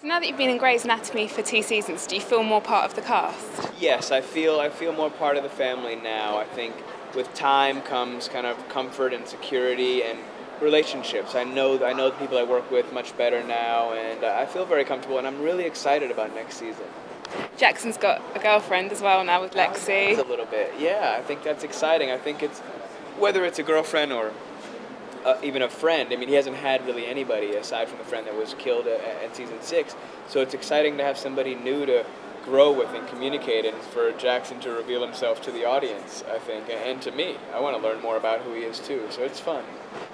So now that you've been in Grey's Anatomy for 2 seasons, do you feel more part of the cast? Yes, I feel more part of the family now. I think with time comes kind of comfort and security and relationships. I know the people I work with much better now, and I feel very comfortable. And I'm really excited about next season. Jackson's got a girlfriend as well now with Lexie. A little bit, yeah. I think that's exciting. I think it's whether it's a girlfriend or even a friend. I mean, he hasn't had really anybody aside from the friend that was killed at season 6. So it's exciting to have somebody new to grow with and communicate, and for Jackson to reveal himself to the audience, I think, and to me. I want to learn more about who he is too, so it's fun.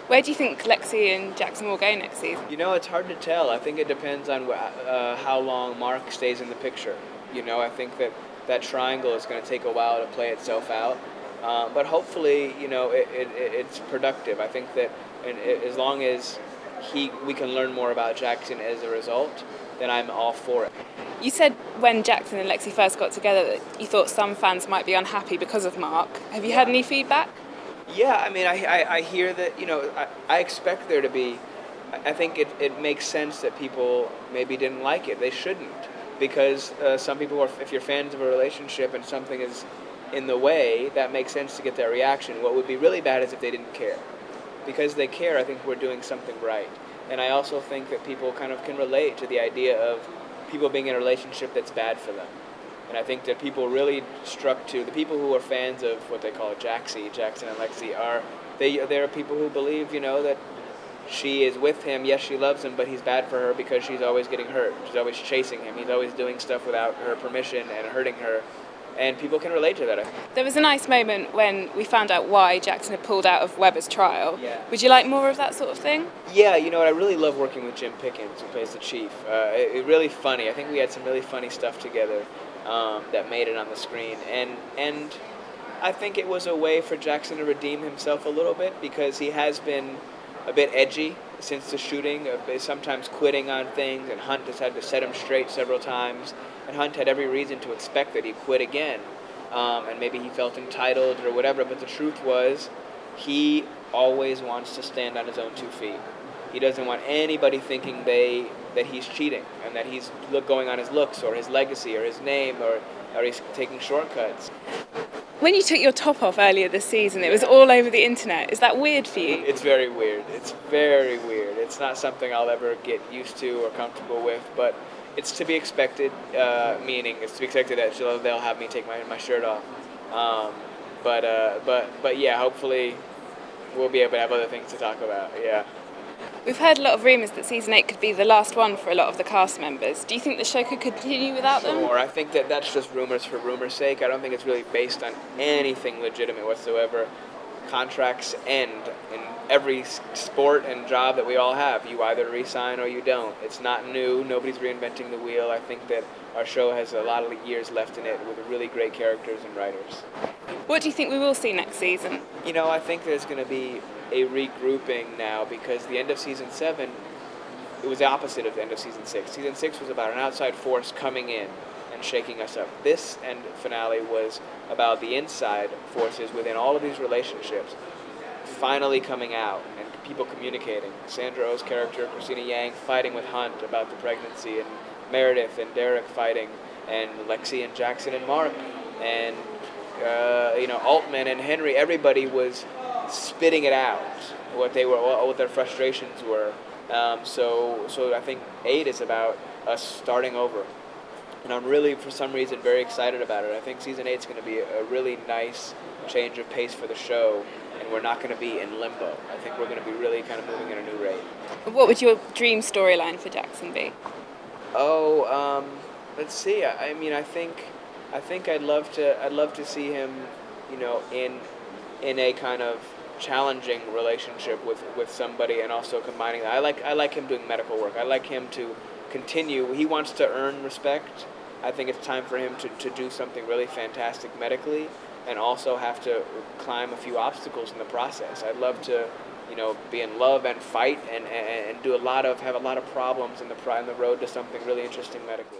Where do you think Lexie and Jackson will go next season? You know, it's hard to tell. I think it depends on how long Mark stays in the picture. You know, I think that triangle is going to take a while to play itself out. But hopefully, you know, it's productive. I think that as long as we can learn more about Jackson as a result, then I'm all for it. You said when Jackson and Lexie first got together that you thought some fans might be unhappy because of Mark. Have you had any feedback? Yeah, I mean, I hear that, you know, I expect there to be, I think it makes sense that people maybe didn't like it. They shouldn't, because some people, if you're fans of a relationship and something is in the way, that makes sense to get that reaction. What would be really bad is if they didn't care. Because they care, I think we're doing something right. And I also think that people kind of can relate to the idea of people being in a relationship that's bad for them. And I think that people really the people who are fans of what they call Jackson and Lexie they're people who believe, you know, that she is with him, yes, she loves him, but he's bad for her because she's always getting hurt. She's always chasing him. He's always doing stuff without her permission and hurting her. And people can relate to that. There was a nice moment when we found out why Jackson had pulled out of Webber's trial. Yeah. Would you like more of that sort of thing? Yeah, you know what, I really love working with Jim Pickens, who plays the chief. It really funny. I think we had some really funny stuff together that made it on the screen. And I think it was a way for Jackson to redeem himself a little bit, because he has been a bit edgy since the shooting, sometimes quitting on things, and Hunt has had to set him straight several times. And Hunt had every reason to expect that he'd quit again. And maybe he felt entitled or whatever, but the truth was he always wants to stand on his own 2 feet. He doesn't want anybody thinking that he's cheating and that he's going on his looks or his legacy or his name or he's taking shortcuts. When you took your top off earlier this season, it was all over the internet. Is that weird for you? It's very weird. It's very weird. It's not something I'll ever get used to or comfortable with, but it's to be expected, meaning it's to be expected that they'll have me take my shirt off. But yeah, hopefully we'll be able to have other things to talk about, yeah. We've heard a lot of rumours that season 8 could be the last one for a lot of the cast members. Do you think the show could continue without them? Sure, I think that's just rumours for rumours' sake. I don't think it's really based on anything legitimate whatsoever. Contracts end in every sport and job that we all have. You either re-sign or you don't. It's not new. Nobody's reinventing the wheel. I think that our show has a lot of years left in it with really great characters and writers. What do you think we will see next season? You know, I think there's going to be a regrouping now, because the end of season 7, it was the opposite of the end of season 6. Season 6 was about an outside force coming in and shaking us up. This end finale was about the inside forces within all of these relationships finally coming out and people communicating. Sandra Oh's character, Christina Yang, fighting with Hunt about the pregnancy, and Meredith and Derek fighting, and Lexie and Jackson and Mark, and Altman and Henry. Everybody was spitting it out, what their frustrations were. So I think 8 is about us starting over. And I'm really, for some reason, very excited about it. I think season 8 is going to be a really nice change of pace for the show, and we're not going to be in limbo. I think we're going to be really kind of moving at a new rate. What would your dream storyline for Jackson be? Let's see. I mean, I think I'd love to see him, you know, in a kind of challenging relationship with somebody, and also combining that. I like him doing medical work. I like him to continue. He wants to earn respect. I think it's time for him to do something really fantastic medically, and also have to climb a few obstacles in the process. I'd love to, you know, be in love and fight and have a lot of problems in the road to something really interesting medically.